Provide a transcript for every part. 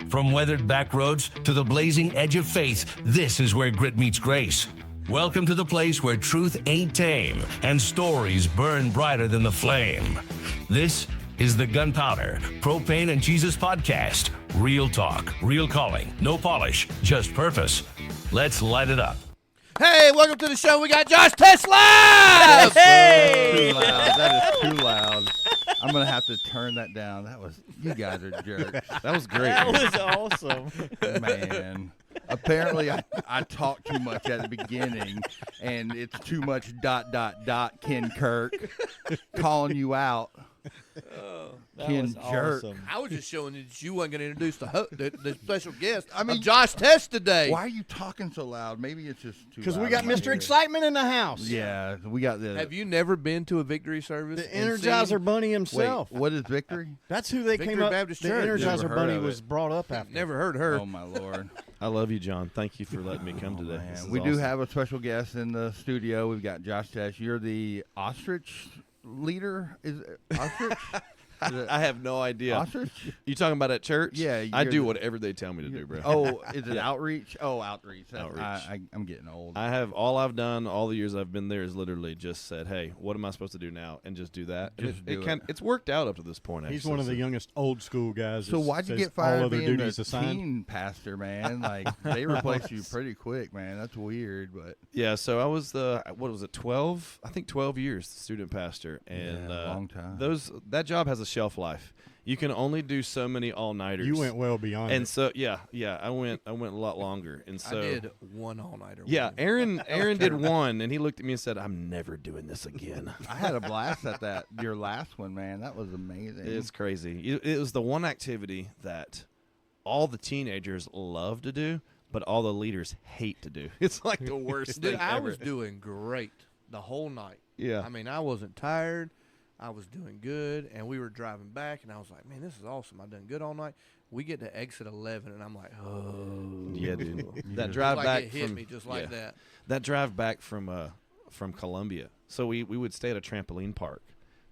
From weathered back roads to the blazing edge of faith, this is where grit meets grace. Welcome to the place where truth ain't tame and stories burn brighter than the flame. This is the Gunpowder, Propane and Jesus podcast. Real talk, real calling, no polish, just purpose. Let's light it up. Hey, welcome to the show. We got Josh Tesch live! Hey! Too loud. That is too loud. I'm going to have to turn that down. You guys are jerks. That was great. That man. was awesome. Man. Apparently, I talked too much at the beginning, and it's too much ... Ken Kirk calling you out. That Ken was jerk. awesome. I was just showing that you weren't going to introduce the special guest of Josh Tesch today. Why are you talking so loud? Maybe it's just too loud. Because we got in my Mr. ear. Excitement in the house. Yeah, we got the... Have you never been to a victory service? The and Energizer seen- Bunny himself. Wait, what is victory? That's who they Victory came up. Baptist the Church. Never Energizer heard Bunny of was it. brought up after. Never heard her. Oh, my Lord. I love you, John. Thank you for letting me come today. Man, This is we do awesome. have a special guest in the studio. We've got Josh Tesch. You're the ostrich leader. Is it ostrich? Is it I have no idea. ostrich? You talking about at church? Yeah, I you're do the- whatever they tell me to do, bro. Oh, is it outreach? Oh, outreach. Outreach. I'm getting old. I have all I've done all the years I've been there is literally just said, "Hey, what am I supposed to do now?" and just do that. And Just do it. It's worked out up to this point. He's actually, one of the so- youngest old school guys. So that why'd you says get fired all other being the duties assigned? teen pastor, man? Like, they replaced you pretty quick, man. That's weird, but Yeah, so I was what was it, 12? I think 12 years student pastor, and Yeah, long time. That job has a shelf life. You can only do so many all-nighters. You went well beyond and it. so yeah, I went a lot longer, and so I did one all-nighter. yeah, with him. Aaron did one, and he looked at me and said, "I'm never doing this again." I had a blast at that. Your last one, man. That was amazing. It's crazy. It was the one activity that all the teenagers love to do, but all the leaders hate to do. It's like the worst Dude, thing I ever. was doing great the whole night. Yeah. I mean, I wasn't tired. I was doing good, and we were driving back, and I was like, man, this is awesome. I've done good all night. We get to exit 11, and I'm like, oh. Yeah, dude. That Just drive like back it hit from me just like that. That drive back from Columbia. So we would stay at a trampoline park.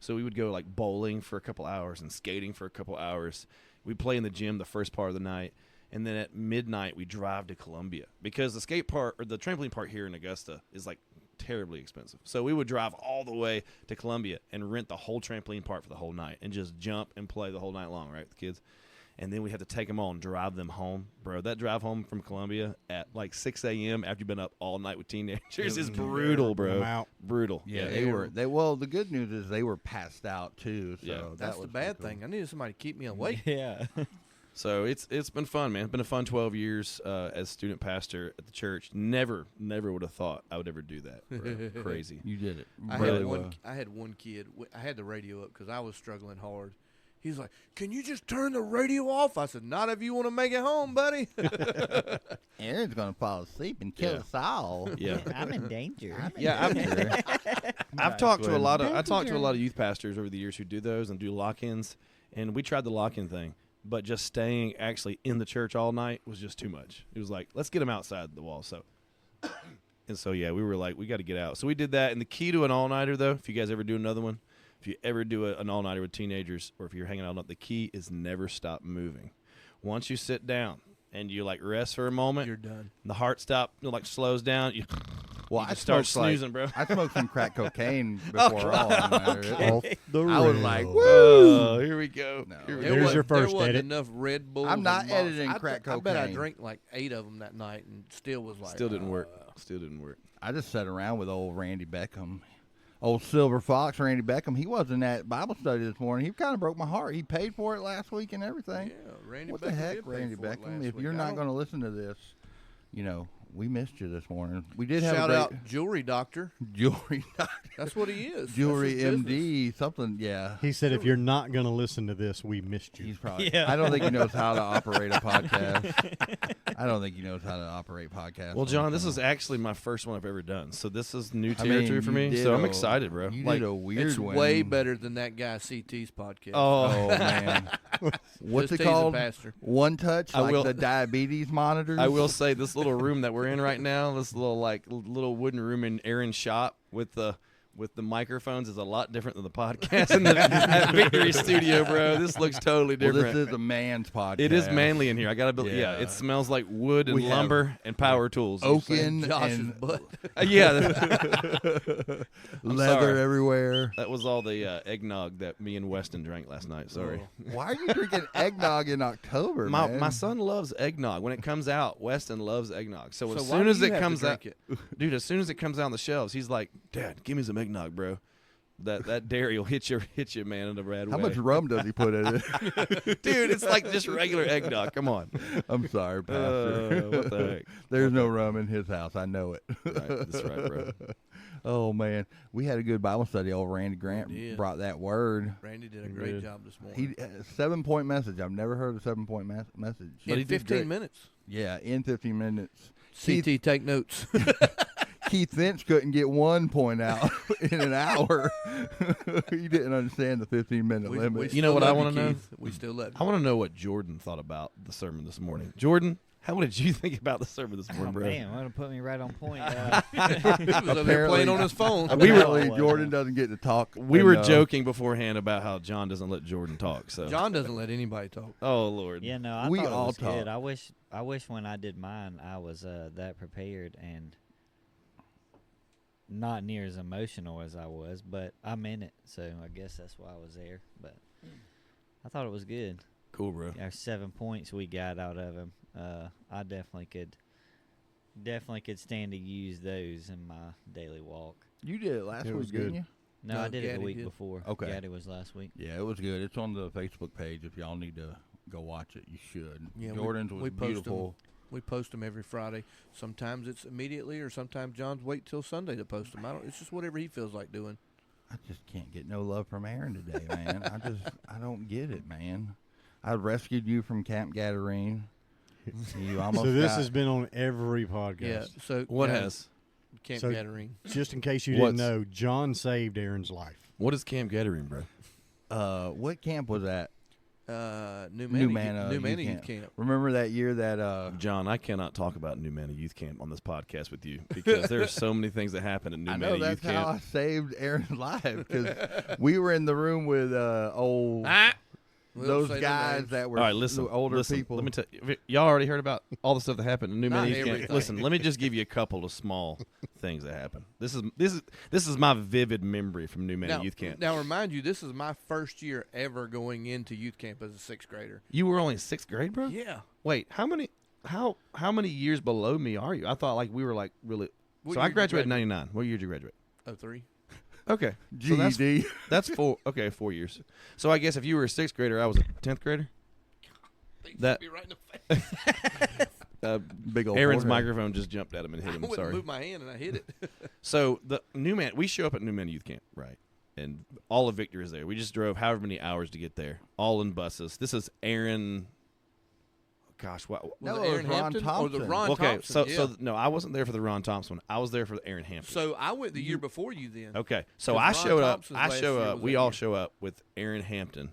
So we would go like bowling for a couple hours and skating for a couple hours. We'd play in the gym the first part of the night, and then at midnight we drive to Columbia because the skate park or the trampoline park here in Augusta is like terribly expensive. So we would drive all the way to Columbia and rent the whole trampoline park for the whole night and just jump and play the whole night long, right, with the kids. And then we had to take them all and drive them home. Bro, that drive home from Columbia at like 6 a.m. after you've been up all night with teenagers is brutal, bro. I'm out. Brutal. Yeah, Yeah. well, the good news is they were passed out too. So Yeah. that That's was the bad pretty thing. I needed somebody to keep me awake. Yeah. So it's been fun, man. It's been a fun 12 years as student pastor at the church. Never would have thought I would ever do that. Bro. Crazy. Cool. You did it. I really had well. one kid. I had the radio up because I was struggling hard. He's like, "Can you just turn the radio off?" I said, "Not if you want to make it home, buddy." Aaron's gonna fall asleep and kill Yeah. us all. Yeah. I'm in danger. Yeah, I've talked to a lot of Danger. youth pastors over the years who do those and do lock-ins, and we tried the lock-in thing, but just staying actually in the church all night was just too much. It was like, let's get them outside the wall. So, and so yeah, we were like, we got to get out. So we did that. And the key to an all-nighter, though, if you guys ever do another one, if you ever do an all-nighter with teenagers, or if you're hanging out all night, the key is never stop moving. Once you sit down and you like rest for a moment, You're done. the heart slows down. You Well, You I just start smoked, snoozing, bro. I smoked some crack cocaine before all. Off the I was rails. like, Oh, here we go. No. Here we There go. There's your there first wasn't edit. enough Red Bulls. I'm not and Monsters. editing I crack I bet I cocaine. drank like 8 of them that night and still was like. Still didn't work. Still didn't work. I just sat around with old Randy Beckham. Old Silver Fox, Randy Beckham. He wasn't at Bible study this morning. He kind of broke my heart. He paid for it last week and everything. Yeah, Randy What Beckham the heck, did pay Randy for it Beckham? last If week. you're I not don't- going to listen to this, we missed you this morning. We did have Shout a out Jewelry Doctor. jewelry That's what he is. jewelry That's his MD, something. Yeah, He said, if you're not going to listen to this, we missed you. he's probably. Yeah. I don't think he knows how to operate a podcast. I don't think he knows how to operate podcasts. Well, John, this is actually my first one I've ever done, so this is new I mean, territory for you me. did So I'm a- excited, bro. You Like, did a weird It's one. way better than that guy CT's podcast. Oh man, what's Just it teasing, called? Pastor. One touch, I like will- the diabetes monitors. I will say this little room that we're in right now, this little wooden room in Aaron's shop with the with the microphones is a lot different than the podcast in the at Victory Studio, bro. This looks totally Well, different. this is a man's podcast. It is manly in here. I gotta believe. Yeah, Yeah. it smells like wood and We have lumber and power tools. Oaken Josh's and butt. Yeah, leather sorry. everywhere. that was all the eggnog that me and Weston drank last night. Sorry. Why are you drinking eggnog in October, man? My son loves eggnog. When it comes out, Weston loves eggnog. So as So why soon do as you it have to comes out, drink it? dude, as soon as it comes out on the shelves, he's like, "Dad, give me some eggnog, bro." That dairy will hit you, man, in a bad How way. much rum does he put in it? Dude, it's like just regular eggnog. Come on. I'm sorry, Pastor. What the heck? There's no rum in his house. I know it. Right, that's right, bro. Oh, man. We had a good Bible study. Old Randy Grant We did. brought that word. Randy did a great did. job this morning. He 7-point message. I've never heard a 7-point message. But he in did 15 great. minutes. Yeah, in 15 minutes. CT, take notes. Keith Finch couldn't get 1 point out in an hour. He didn't understand the 15-minute limit. You know what I wanna know? We still love I you. want to know what Jordan thought about the sermon this morning. Jordan, how did you think about the sermon this morning, Oh, bro? man, want to put me right on point. He was over there playing on his phone. We were- Apparently, Jordan doesn't get to talk. We were enough. joking beforehand about how John doesn't let Jordan talk. So, John doesn't let anybody talk. oh Lord, yeah, no, I We thought all it was talk. good. I wish when I did mine, I was that prepared and not near as emotional as I was, but I'm in it, so I guess that's why I was there. But I thought it was good. cool, bro. Our 7 points we got out of him, I definitely could stand to use those in my daily walk. You did it last It week, was didn't good. you? No, No, I did it Gaddy the week did. before. Okay. Gaddy was last week. Yeah, it was good. It's on the Facebook page. If y'all need to go watch it, you should. Yeah, Jordan's was we post 'em. beautiful. We post them every Friday. Sometimes it's immediately, or sometimes John's wait till Sunday to post them. It's just whatever he feels like doing. I just can't get no love from Aaron today, man. I don't get it, man. I rescued you from Camp Gadarene. You almost So this got- has been on every podcast. Yeah. So What yeah, has? Camp So- Gathering? Just in case you What's- didn't know, John saved Aaron's life. What is Camp Gathering, bro? what camp was that? New New Manna Youth Youth Camp. Remember that year that John, I cannot talk about New Manna Youth Camp on this podcast with you because there are so many things that happen at New I Manna know that's Youth how I Camp. saved Aaron's life because we were in the room with old We'll those say their guys names. that were All right, listen, the older listen, people. Let me tell you, y'all already heard about all the stuff that happened in New Not Manna Youth Camp. everything. Listen, let me just give you a couple of small things that happened. This is my vivid memory from New Manna Now, Youth Camp. now, remind you, this is my first year ever going into youth camp as a sixth grader. You were only in 6th grade, bro? Yeah. Wait, how many years below me are you? I thought like we were like really. What So year I did you graduated in graduate? '99. What year did you graduate? 03. Okay, so that's GED. that's 4 years. So I guess if you were a 6th grader, I was a 10th grader. That- Be right in the face. Big old Aaron's forehead. microphone just jumped at him and hit I him. wouldn't Sorry. move my hand and I hit it. So the we show up at New Manna Youth Camp, right? And all of Victor is there. We just drove however many hours to get there, all in buses. This is Aaron. Gosh, what? Was No, it it was Aaron Ron Hampton? Or Thompson. the Ron Okay, Thompson, so no, I wasn't there for the Ron Thompson one. I was there for the Aaron Hampton. So I went the year before you then. Okay, so 'Cause I Ron showed up. Thompson's I last show year up. was We that all year. show up with Aaron Hampton,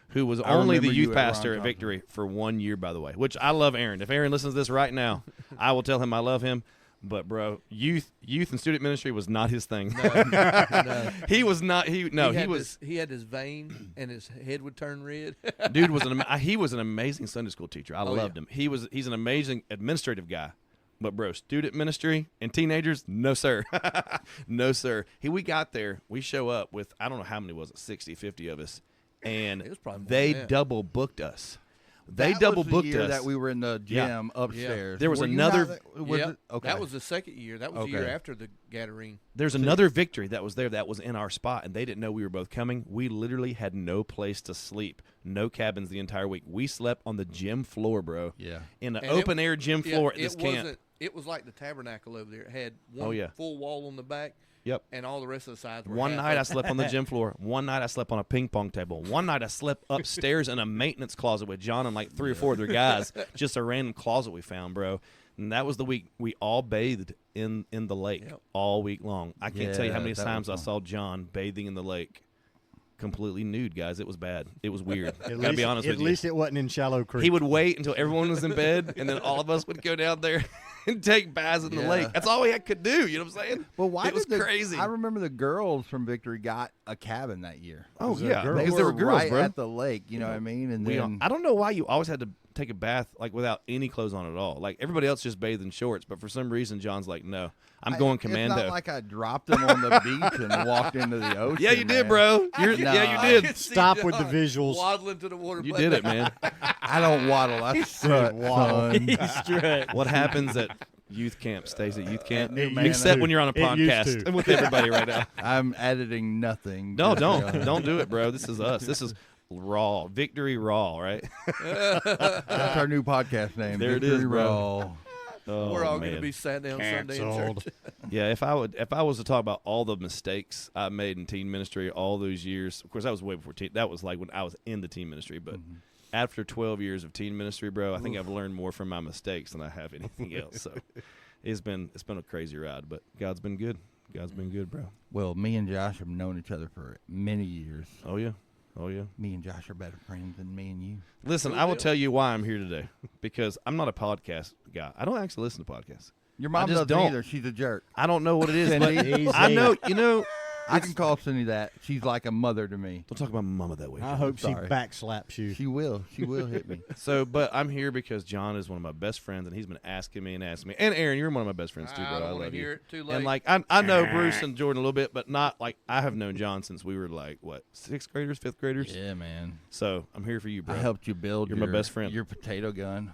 who was I only the remember you youth at Ron pastor at Thompson. Victory for 1 year, by the way. Which I love Aaron. If Aaron listens to this right now, I will tell him I love him. But bro, youth and student ministry was not his thing. No. He was not. He was. He had this vein and his head would turn red. Dude was he was an amazing Sunday school teacher. I Oh, loved him. He's an amazing administrative guy. But bro, student ministry and teenagers, no sir. No sir. We got there, we show up with I don't know how many was it, 60, 50 of us. And It was probably more they than that. double booked us. They That double was the booked year us. that we were in the gym upstairs. There was Were you another- not there? Was Yep. it? Okay. That was the second year. That was the year Okay. after the Gathering. There's another Victory that was there that was in our spot, and they didn't know we were both coming. We literally had no place to sleep, no cabins the entire week. We slept on the gym floor, bro. Yeah. In an And open air gym floor at it this camp. wasn't- It was like the tabernacle over there. It had one Oh, yeah. full wall on the back. Yep. And all the rest of the sides were One half night I open. slept on the gym floor. One night I slept on a ping pong table. One night I slept upstairs in a maintenance closet with John and like 3 or 4 other guys. Just a random closet we found, bro. And that was the week we all bathed in the lake Yep. all week long. I can't tell you how Yeah, many that times I was fun. saw John bathing in the lake, completely nude, guys. It was bad. It was weird. At Gotta be honest at with you. least it wasn't in Shallow Creek. He would wait until everyone was in bed, and then all of us would go down there. and take baths in the Yeah. lake. That's all we could do. You know what I'm saying? Well, why It was did crazy. I remember the girls from Victory got a cabin that year. Oh Was it yeah, girls? because there were girls, right bro. at the lake. You know what I mean? And then I don't know why you always had to take a bath like without any clothes on at all. Like everybody else just bathed in shorts, but for some reason John's like, no, I'm going commando. It's not like I dropped them on the beach and walked into the ocean. yeah, you did, man. bro. No. Yeah, you did. Stop with the visuals. Waddling to the water. You did it, man. I don't waddle. I strut. waddle. son. What happens at youth camp stays at youth camp, It used except to. when you're on a It used podcast to. with everybody right now. I'm editing nothing. No, Just, don't do it, bro. This is us. This is raw, victory raw, right? That's our new podcast name. There it Victory is, bro. Raw. Oh, We're all man. going to be sat down Sunday in Canceled. church. Yeah, if I was to talk about all the mistakes I made in teen ministry all those years, of course that was way before teen. That was like when I was in the teen ministry, but after 12 years of teen ministry, bro, I think I've learned more from my mistakes than I have anything else. So it's been a crazy ride, but God's been good. God's been good, bro. Well, me and Josh have known each other for many years. Oh yeah. Oh yeah. Me and Josh are better friends than me and you. Listen, Cool I will deal. tell you why I'm here today because I'm not a podcast guy. I don't actually listen to podcasts. Your mom just doesn't don't. either. She's a jerk. I don't know what it is, but Cindy? I know. You know, I can call Cindy that. She's like a mother to me. don't talk about my mama that way. I John. hope she Sorry. backslaps you. She will. She will hit me. So, but I'm here because John is one of my best friends, and he's been asking me. And Aaron, you're one of my best friends too, I bro. don't I want love to hear you. it too late. And like I know Bruce and Jordan a little bit, but not like I have known John since we were like what 6th graders, 5th graders. Yeah, man. So I'm here for you, bro. I helped you build. You're my your, best friend. Your potato gun.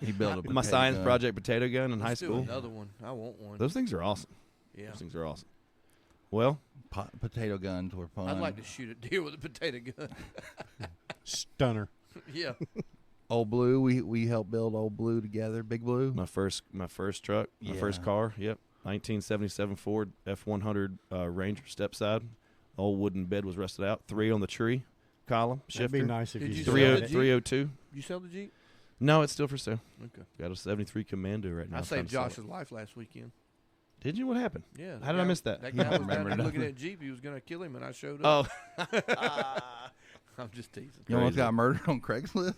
He built a potato My science gun. project potato gun in high Let's do school. another one. I want one. Those things are awesome. Yeah. Those things are awesome. Well, Potato guns were fun. I'd like to shoot a deer with a potato gun. Stunner. Yeah. Old Blue. We helped build Old Blue together. Big Blue. my first truck, my first Yeah. car. Yep, 1977 Ford F100 Ranger step side. Old wooden bed was rusted out. 3 on the tree column That'd shifter. be nice if Did you you sold sell it. it? 302. You sell the Jeep? No, it's still for sale. Okay. Got a 73 Commando right now. I I'm trying saved to sell it. Josh's life last weekend. Did you? What happened? Yeah. How did I miss that? That He guy don't was down remember there looking nothing. at Jeep. He was going to kill him, and I showed up. Oh, I'm just teasing. You almost Crazy. got murdered on Craigslist.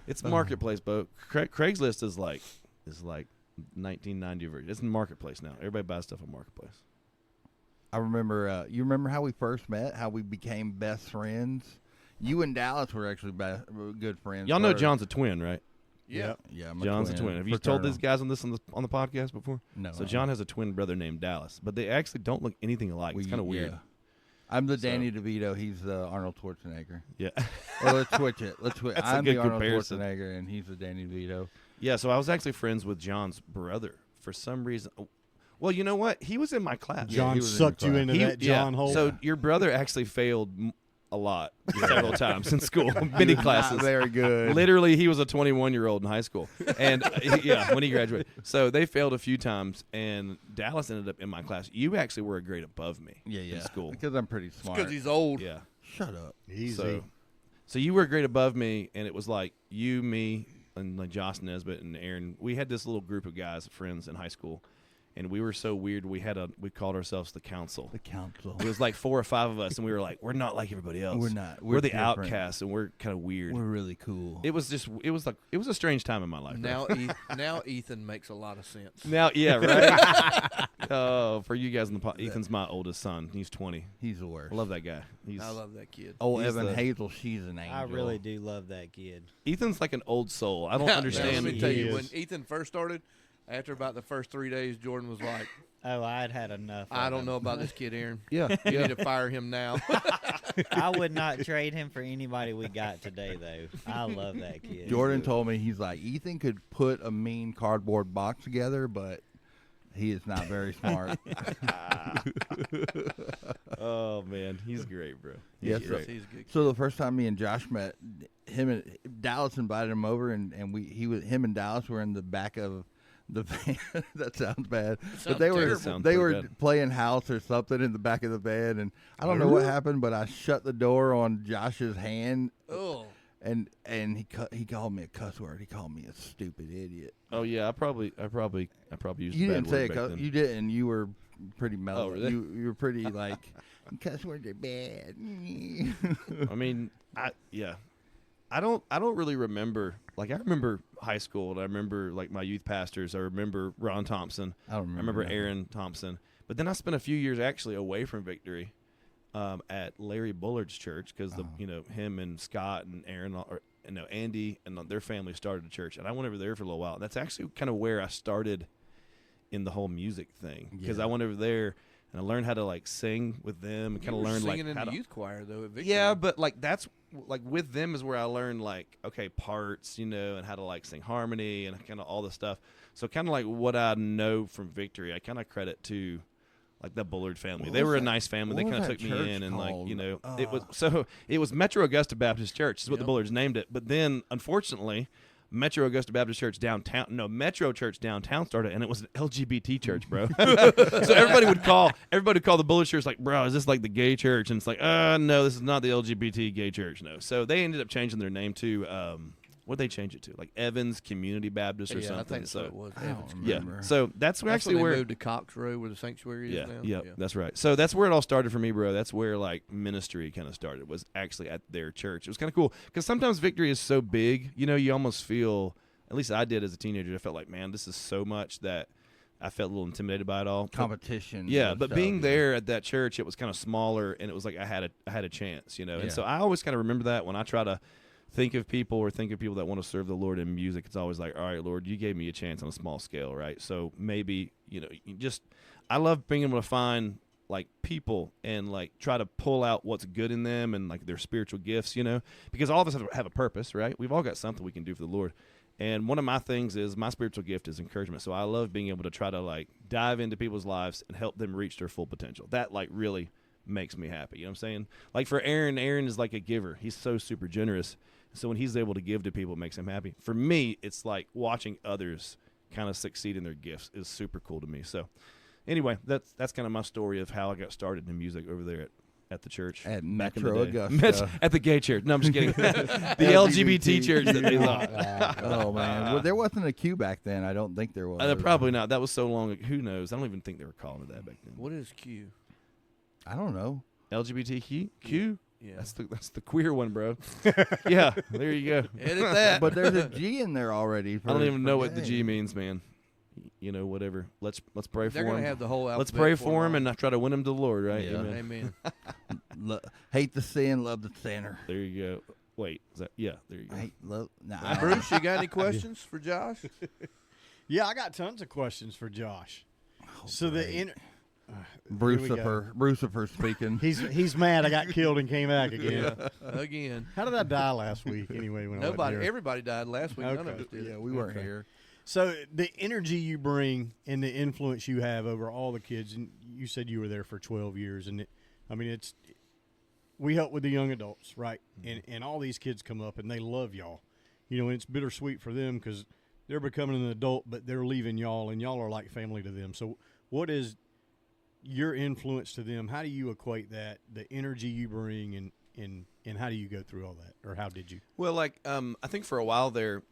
it's marketplace, but Craigslist is like 1990 version. It's in marketplace now. Everybody buys stuff on marketplace. I remember. You remember how we first met? How we became best friends? You and Dallas were actually good friends. Y'all know first. John's a twin, right? Yeah. Yeah, I'm John's a twin. Have you told these Fraternal. guys on the podcast before? No. So John has a twin brother named Dallas, but they actually don't look anything alike. It's kind of weird. Yeah. I'm the So- Danny DeVito. He's the Arnold Schwarzenegger. Yeah. Well, let's switch it. Let's switch. That's a I'm good the Arnold comparison. Schwarzenegger, and he's the Danny DeVito. Yeah, so I was actually friends with John's brother for some reason. Well, you know what? He was in my class. Yeah, John he was in sucked your you class. into that John hole. So your brother actually failed a lot, several times in school, many classes. Not very good. Literally, he was a 21-year-old in high school, and when he graduated. So they failed a few times, and Dallas ended up in my class. You actually were a grade above me Yeah, yeah. in school. Because I'm pretty smart. Because he's old. Yeah. Shut up. Easy. So you were a grade above me, and it was like you, me, and like Josh Nesbitt and Aaron. We had this little group of guys, friends in high school, and we were so weird. We called ourselves the council. The council. It was like 4 or 5 of us, and we were like, we're not like everybody else. We're not. We're We're the different. outcasts, and we're kind of weird. We're really cool. It was a strange time in my life. bro. Now Ethan makes a lot of sense. Now, yeah, right. Oh, for you guys in the Ethan's my oldest son. He's 20. He's the worst. I love that guy. I love that kid. Oh, he's Evan the- Hazel, she's an angel. I really do love that kid. Ethan's like an old soul. I don't Now, understand. let me tell He you, when is. Ethan first started, after about the first 3 days, Jordan was like, Oh, I'd had enough. I of don't him. know about this kid, Aaron. Yeah, You yeah. need to fire him now. I would not trade him for anybody we got today, though. I love that kid. Jordan told me, he's like, Ethan could put a mean cardboard box together, but he is not very smart. Oh man, he's great, bro. He's Yes, great. He's a good. So the first time me and Josh met, him and Dallas invited him over, and him and Dallas were in the back of the van. That sounds bad, but Sounds they were terrible. Sounds they pretty were bad. playing house or something in the back of the van, and I don't know what happened, but I shut the door on Josh's hand, Oh, and he called me a cuss word. He called me a stupid idiot. Oh yeah, I probably used. You a bad didn't say word a back cuss. then. You didn't. You were pretty mellow. Oh, really? You were pretty like cuss words are bad. I mean, yeah. I don't really remember. Like I remember high school, and I remember like my youth pastors. I remember Ron Thompson. I don't I remember. remember Aaron Thompson. But then I spent a few years actually away from Victory, at Larry Bullard's church because him and Scott and Aaron, or Andy and their family started a church, and I went over there for a little while. And that's actually kind of where I started in the whole music thing because I went over there. And I learned how to like sing with them and kind of learned like singing in how the to youth choir though. At Victory. Yeah, but like that's like with them is where I learned like okay parts, and how to like sing harmony and kind of all the stuff. So kind of like what I know from Victory, I kind of credit to like the Bullard family. What they was were a that- nice family. They what kind of was took that me church in and called? it was Metro Augusta Baptist Church is what the Yep. Bullards named it. But then unfortunately, Metro Augusta Baptist Church downtown, Metro Church downtown started, and it was an LGBT church, bro. So everybody would call the Bullard Church like, bro, is this like the gay church? And it's like, no, this is not the LGBT gay church, no. So they ended up changing their name to, what'd they change it to? Like Evans Community Baptist or Yeah, I something. think so. It was. I don't Evans. Yeah. remember. So that's That's actually when they where moved to Cox Road, where the sanctuary is now. yeah, that's right. So that's where it all started for me, bro. That's where like ministry kind of started, was actually at their church. It was kind of cool because sometimes Victory is so big, you almost feel, at least I did as a teenager, I felt like, man, this is so much that I felt a little intimidated by it all. Competition. Yeah, and but stuff, being yeah. there at that church, it was kind of smaller, and it was like I had a chance, And so I always kind of remember that when I try to think of people that want to serve the Lord in music. It's always like, all right, Lord, you gave me a chance on a small scale, right? So maybe I love being able to find like people and like try to pull out what's good in them and like their spiritual gifts, because all of us have a purpose, right? We've all got something we can do for the Lord. And one of my things is my spiritual gift is encouragement. So I love being able to try to like dive into people's lives and help them reach their full potential. That like really makes me happy. You know what I'm saying? Like for Aaron is like a giver. He's so super generous. So when he's able to give to people, it makes him happy. For me, it's like watching others kind of succeed in their gifts is super cool to me. So anyway, that's kind of my story of how I got started in music over there at the church. At back in the Metro day. Augusta. At the gay church. No, I'm just kidding. The LGBT church that they love. Oh man, well, there wasn't a Q back then. I don't think there was. Probably not. That was so long. Who knows? I don't even think they were calling it that back then. What is Q? I don't know. LGBTQ? Q? Yeah. That's the queer one, bro. Yeah, there you go. Edit that. But there's a G in there already. I don't even know what the gay. G means, man. Whatever. Let's pray They're for gonna him. have the whole alphabet. Let's pray for him and try to win him to the Lord, right? Yeah. Amen. Amen. Hate the sin, love the sinner. There you go. Wait, is that? Yeah, there you go. Hate, love. Nah, Bruce, you got any questions for Josh? Yeah, I got tons of questions for Josh. So the great. Brucifer speaking. he's mad I got killed and came back again. Again. How did I die last week anyway? When Everybody died last week. None of Okay. us did. Yeah, we weren't Okay. here. So the energy you bring and the influence you have over all the kids, and you said you were there for 12 years, and we help with the young adults, right? And all these kids come up and they love y'all, and it's bittersweet for them because they're becoming an adult, but they're leaving y'all, and y'all are like family to them. So what is your influence to them? How do you equate that, the energy you bring, and how do you go through all that, or how did you? Well, like I think for a while there,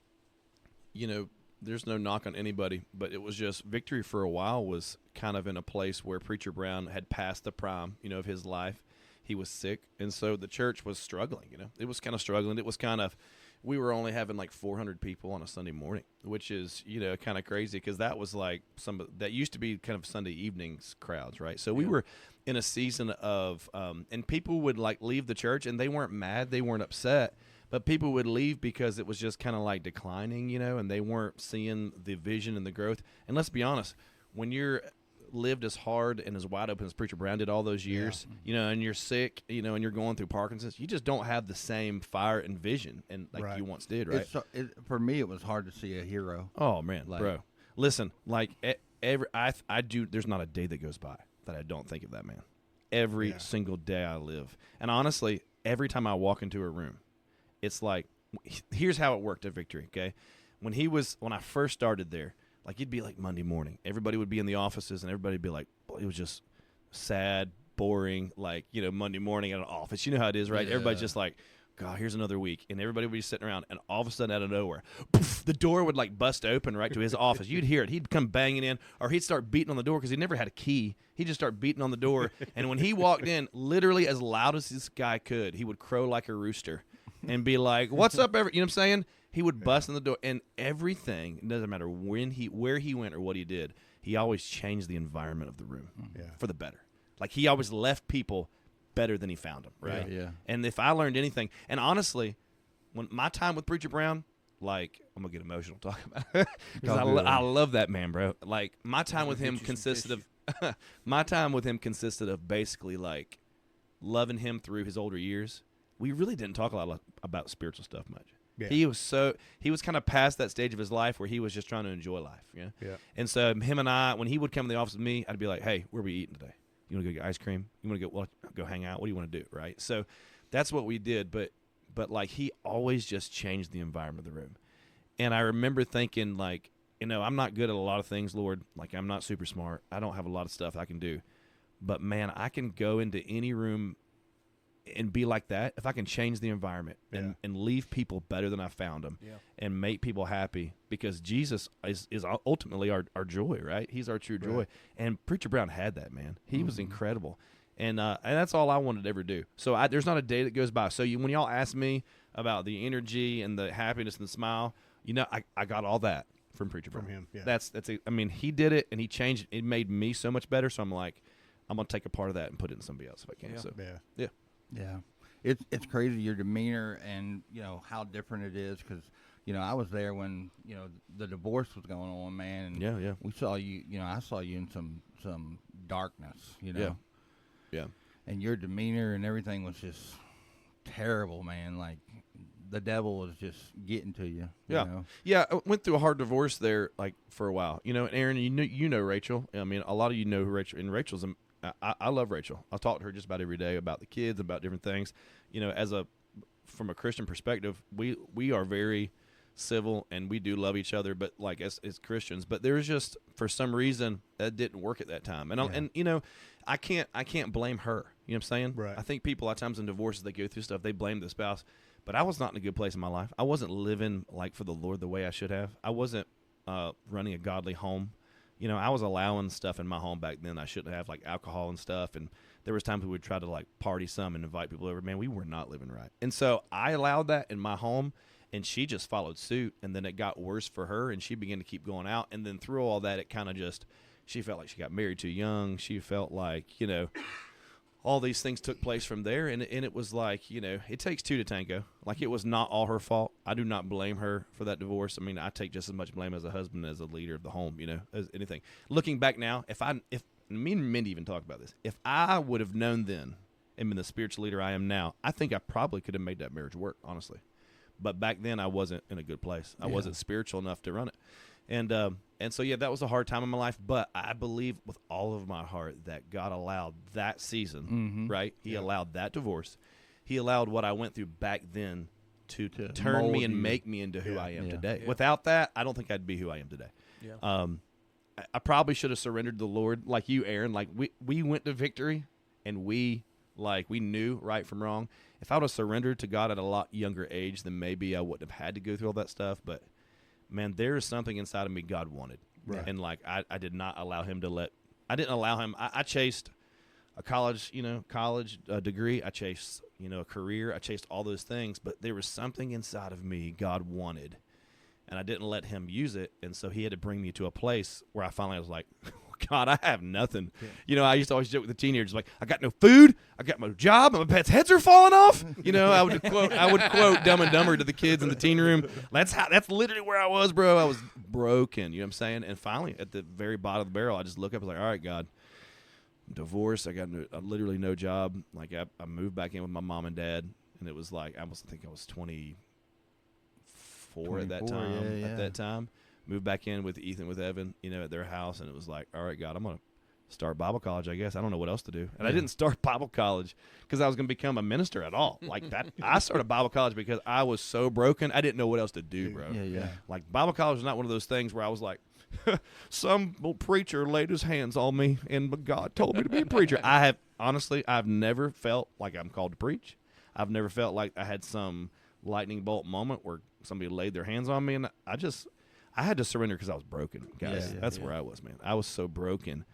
there's no knock on anybody, but it was just Victory for a while was kind of in a place where Preacher Brown had passed the prime, of his life. He was sick, and so the church was struggling, It was kind of struggling. It was kind of, we were only having like 400 people on a Sunday morning, which is, kind of crazy because that was like that used to be kind of Sunday evenings crowds, right? So we were in a season of, and people would like leave the church, and they weren't mad, they weren't upset, but people would leave because it was just kind of like declining, and they weren't seeing the vision and the growth. And let's be honest, when you're lived as hard and as wide open as Preacher Brown did all those years, and you're sick, and you're going through Parkinson's, you just don't have the same fire and vision and like you once did, right? For me, it was hard to see a hero. Oh man, Like- bro, listen, like I do. There's not a day that goes by that I don't think of that man. Every single day I live, and honestly, every time I walk into a room, it's like, here's how it worked at Victory. Okay, when I first started there. Like, it'd be like Monday morning. Everybody would be in the offices, and everybody would be like, it was just sad, boring, like, Monday morning at an office. You know how it is, right? Yeah. Everybody's just like, God, here's another week. And everybody would be sitting around, and all of a sudden, out of nowhere, poof, the door would, like, bust open right to his office. You'd hear it. He'd come banging in, or he'd start beating on the door because he never had a key. He'd just start beating on the door. And when he walked in, literally as loud as this guy could, he would crow like a rooster. and be like, "What's up, you know what I'm saying?" He would bust in the door, and everything, it doesn't matter where he went or what he did, he always changed the environment of the room for the better. Like, he always left people better than he found them, right? Yeah. And if I learned anything, and honestly, when my time with Preacher Brown, like, I'm going to get emotional talking about it, because I love that man, bro. Like, my time with him consisted of basically, like, loving him through his older years. We really didn't talk a lot about spiritual stuff much. Yeah. He was kind of past that stage of his life where he was just trying to enjoy life. Yeah. And so him and I, when he would come to the office with me, I'd be like, "Hey, where are we eating today? You want to go get ice cream? You want to go hang out? What do you want to do?" Right. So that's what we did. But like, he always just changed the environment of the room. And I remember thinking, like, I'm not good at a lot of things, Lord. Like, I'm not super smart. I don't have a lot of stuff I can do. But man, I can go into any room and be like that if I can change the environment and leave people better than I found them and make people happy, because Jesus is ultimately our joy, right? He's our true joy. And Preacher Brown had that, man. He was incredible. And that's all I wanted to ever do. So there's not a day that goes by. So when y'all ask me about the energy and the happiness and the smile, I got all that from Preacher Brown. From him, yeah. That's I mean, he did it, and he changed it. It made me so much better. So I'm like, I'm going to take a part of that and put it in somebody else if I can. Yeah. So, Yeah, it's crazy, your demeanor and how different it is, because I was there when the divorce was going on, man. And we saw you. I saw you in some darkness. Yeah. And your demeanor and everything was just terrible, man. Like, the devil was just getting to you. Yeah. I went through a hard divorce there, like, for a while. And Aaron, you know Rachel. I mean, a lot of you know who Rachel, and Rachel's. I love Rachel. I talk to her just about every day about the kids, about different things. From a Christian perspective, we are very civil and we do love each other, but like as Christians. But there's just, for some reason, that didn't work at that time. And I can't blame her. You know what I'm saying? Right. I think people a lot of times in divorces, they go through stuff, they blame the spouse. But I was not in a good place in my life. I wasn't living like for the Lord the way I should have. I wasn't running a godly home. I was allowing stuff in my home back then I shouldn't have, like alcohol and stuff. And there was times we would try to like party some and invite people over. Man, we were not living right. And so I allowed that in my home, and she just followed suit. And then it got worse for her, and she began to keep going out. And then through all that, it kind of just, she felt like she got married too young. She felt like, all these things took place from there, and it was like, it takes two to tango. Like, it was not all her fault. I do not blame her for that divorce. I mean, I take just as much blame as a husband, as a leader of the home, as anything. Looking back now, if me and Mindy even talked about this, if I would have known then and been the spiritual leader I am now, I think I probably could have made that marriage work, honestly. But back then, I wasn't in a good place. I wasn't spiritual enough to run it. And so, that was a hard time in my life, but I believe with all of my heart that God allowed that season, right? He allowed that divorce. He allowed what I went through back then to turn me and make me into who I am today. Yeah. Without that, I don't think I'd be who I am today. Yeah. I probably should have surrendered to the Lord like you, Aaron. Like, we went to victory, and we knew right from wrong. If I would have surrendered to God at a lot younger age, then maybe I wouldn't have had to go through all that stuff, but man, there is something inside of me God wanted. Right. And I did not allow him I chased a college degree. I chased, a career. I chased all those things, but there was something inside of me God wanted, and I didn't let him use it. And so he had to bring me to a place where I finally was like, God, I have nothing. Yeah. I used to always joke with the teenagers, like, I got no food, I got no job, and my pets' heads are falling off. I would quote Dumb and Dumber to the kids in the teen room. That's literally where I was, bro. I was broken. You know what I'm saying? And finally, at the very bottom of the barrel, I just look up and was like, all right, God, I'm divorced. I got literally no job. Like, I moved back in with my mom and dad, and it was like, I think I was 24 at that time. At that time. Moved back in with Ethan, with Evan, at their house, and it was like, all right, God, I'm going to start Bible college, I guess. I don't know what else to do. And I didn't start Bible college because I was going to become a minister at all. Like that, I started Bible college because I was so broken, I didn't know what else to do, bro. Yeah. Like, Bible college was not one of those things where I was like, some old preacher laid his hands on me, and God told me to be a preacher. I've never felt like I'm called to preach. I've never felt like I had some lightning bolt moment where somebody laid their hands on me, and I had to surrender because I was broken, guys. That's where I was, man. I was so broken.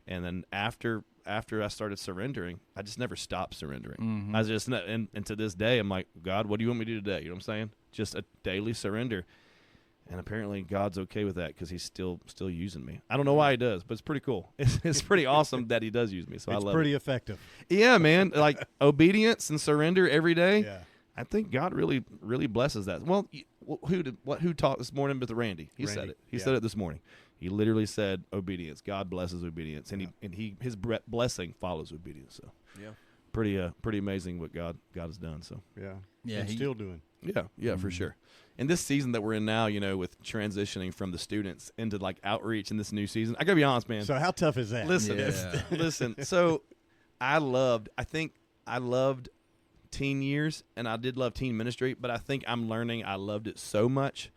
And then after I started surrendering, I just never stopped surrendering. I just and to this day, I'm like, God, what do you want me to do today? You know what I'm saying? Just a daily surrender. And apparently God's okay with that because he's still using me. I don't know why he does, but it's pretty cool. It's pretty awesome that he does use me. So I love it. It's pretty effective. Yeah, man. Like obedience and surrender every day. Yeah. I think God really, really blesses that. Well, who talked this morning with Randy? He said it. He said it this morning. He literally said obedience. God blesses obedience, and his blessing follows obedience. So pretty amazing what God has done. So and still doing. Yeah, for sure. And this season that we're in now, with transitioning from the students into like outreach in this new season, I gotta be honest, man. So how tough is that? Listen. So I loved teen years, and I did love teen ministry, but I think I'm learning I loved it so much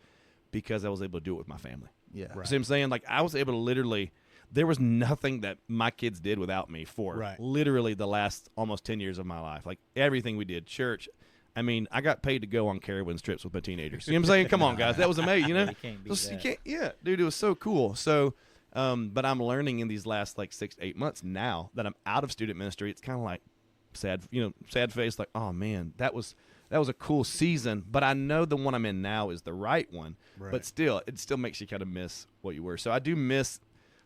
because I was able to do it with my family. Yeah. Right. See what I'm saying? Like I was able to literally, there was nothing that my kids did without me for literally the last almost 10 years of my life. Like everything we did, church. I mean, I got paid to go on Caribbean trips with my teenagers. You know what I'm saying? Come on, guys. That was amazing, You can't beat that. Dude, it was so cool. So, but I'm learning in these last like 6 to 8 months now that I'm out of student ministry. It's kind of like sad face, like, oh man, that was a cool season, but I know the one I'm in now is the right one. Right. But still, it still makes you kind of miss what you were. So I do miss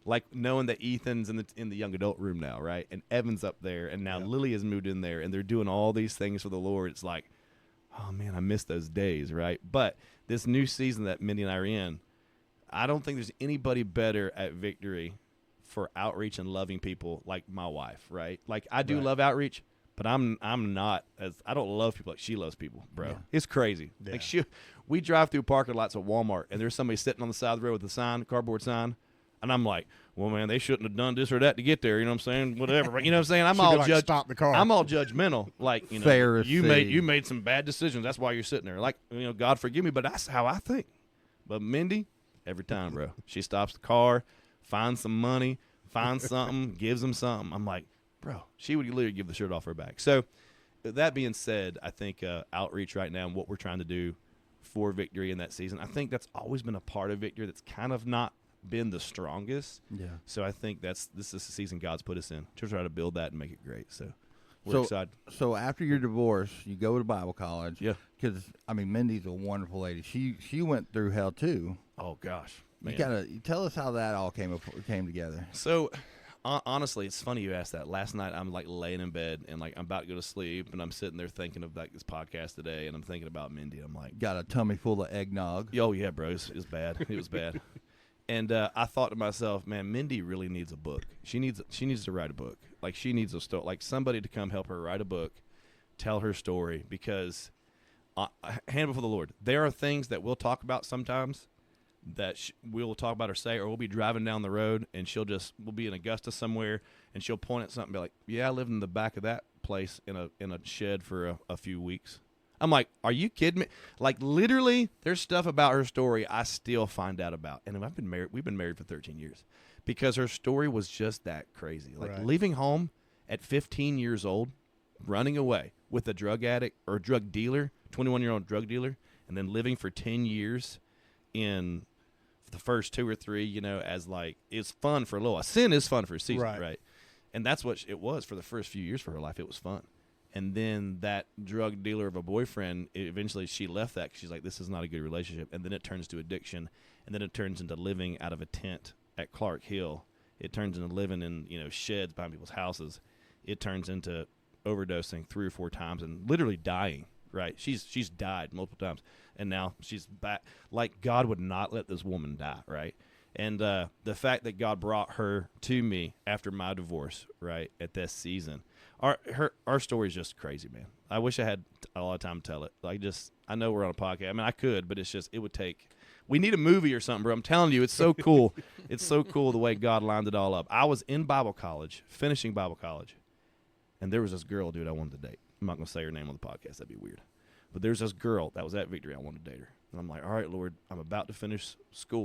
like knowing that Ethan's in the young adult room now, right? And Evan's up there, and now Lily has moved in there, and they're doing all these things for the Lord. It's like, oh man, I miss those days, right? But this new season that Mindy and I are in, I don't think there's anybody better at Victory for outreach and loving people like my wife, right? Like I do love outreach, but I'm not I don't love people like she loves people, bro. Yeah. It's crazy. Yeah. Like we drive through parking lots at Walmart, and there's somebody sitting on the side of the road with a cardboard sign, and I'm like, well, man, they shouldn't have done this or that to get there. You know what I'm saying? Whatever. But you know what I'm saying? I'm all stop the car. I'm all judgmental. Like, you made some bad decisions. That's why you're sitting there. Like, God forgive me, but that's how I think. But Mindy, every time, bro, she stops the car, finds some money, finds something, gives them something. I'm like, bro, she would literally give the shirt off her back. So that being said, I think outreach right now and what we're trying to do for Victory in that season, I think that's always been a part of Victory that's kind of not been the strongest. Yeah. So I think this is the season God's put us in to try to build that and make it great. So we're excited. So after your divorce, you go to Bible college. Yeah. Because Mindy's a wonderful lady. She went through hell too. Oh gosh, man. You tell us how that all came together. So honestly, it's funny you asked that. Last night I'm like laying in bed and like I'm about to go to sleep, and I'm sitting there thinking of like this podcast today, and I'm thinking about Mindy. I'm like, got a tummy full of eggnog. Oh yeah, bro, it was bad. It was bad. And I thought to myself, man, Mindy really needs a book. She needs to write a book. Like she needs a story, like somebody to come help her write a book, tell her story. Because hand before the Lord, there are things that we'll talk about sometimes that we'll talk about or say, or we'll be driving down the road and we'll be in Augusta somewhere, and she'll point at something and be like, yeah, I lived in the back of that place in a shed for a few weeks. I'm like, are you kidding me? Like literally, there's stuff about her story I still find out about. And we've been married for 13 years because her story was just that crazy. Like leaving home at 15 years old, running away with a drug addict or a drug dealer, 21-year-old drug dealer, and then living for 10 years in the first 2 or 3, as like, it's fun for a little while. Sin is fun for a season, right? And that's what it was for the first few years for her life. It was fun. And then that drug dealer of a boyfriend, eventually she left that because she's like, this is not a good relationship. And then it turns to addiction. And then it turns into living out of a tent at Clark Hill. It turns into living in, sheds behind people's houses. It turns into overdosing 3 or 4 times and literally dying, right? She's died multiple times. And now she's back. Like God would not let this woman die, right? And the fact that God brought her to me after my divorce, right, at this season, our story is just crazy, man. I wish I had a lot of time to tell it. I know we're on a podcast. I mean, I could, but it would take. We need a movie or something, bro. I'm telling you, it's so cool. It's so cool the way God lined it all up. I was in Bible college, finishing Bible college, and there was this girl, dude, I wanted to date. I'm not going to say her name on the podcast. That'd be weird. But there's this girl that was at Victory. I wanted to date her. And I'm like, all right, Lord, I'm about to finish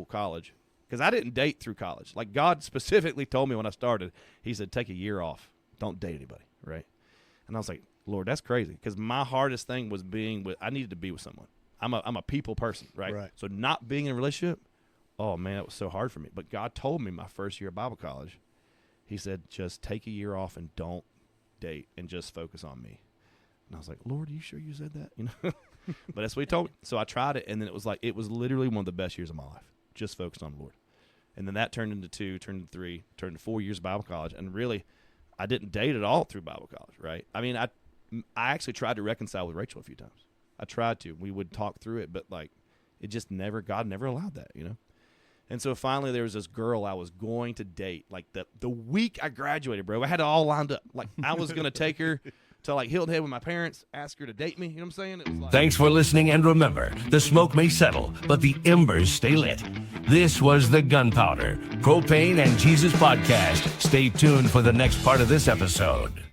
college. Because I didn't date through college. Like God specifically told me when I started, he said, take a year off. Don't date anybody, right? And I was like, Lord, that's crazy. Because my hardest thing was I needed to be with someone. I'm a people person, right? So not being in a relationship, oh, man, it was so hard for me. But God told me my first year of Bible college, He said, just take a year off and don't date and just focus on me. And I was like, Lord, are you sure you said that? You know, but that's what he told me. So I tried it, and then it was literally one of the best years of my life. Just focused on the Lord. And then that turned into 2, turned into 3, turned to 4 years of Bible college. And really, I didn't date at all through Bible college, right? I mean, I actually tried to reconcile with Rachel a few times. I tried to. We would talk through it, but like it just never, God never allowed that, you know? And so finally there was this girl I was going to date. Like the week I graduated, bro, I had it all lined up. Like I was going to take her to like Hilton Head with my parents, ask her to date me. You know what I'm saying? It was like, Thanks for listening, and remember, the smoke may settle, but the embers stay lit. This was the Gunpowder, Propane, and Jesus podcast. Stay tuned for the next part of this episode.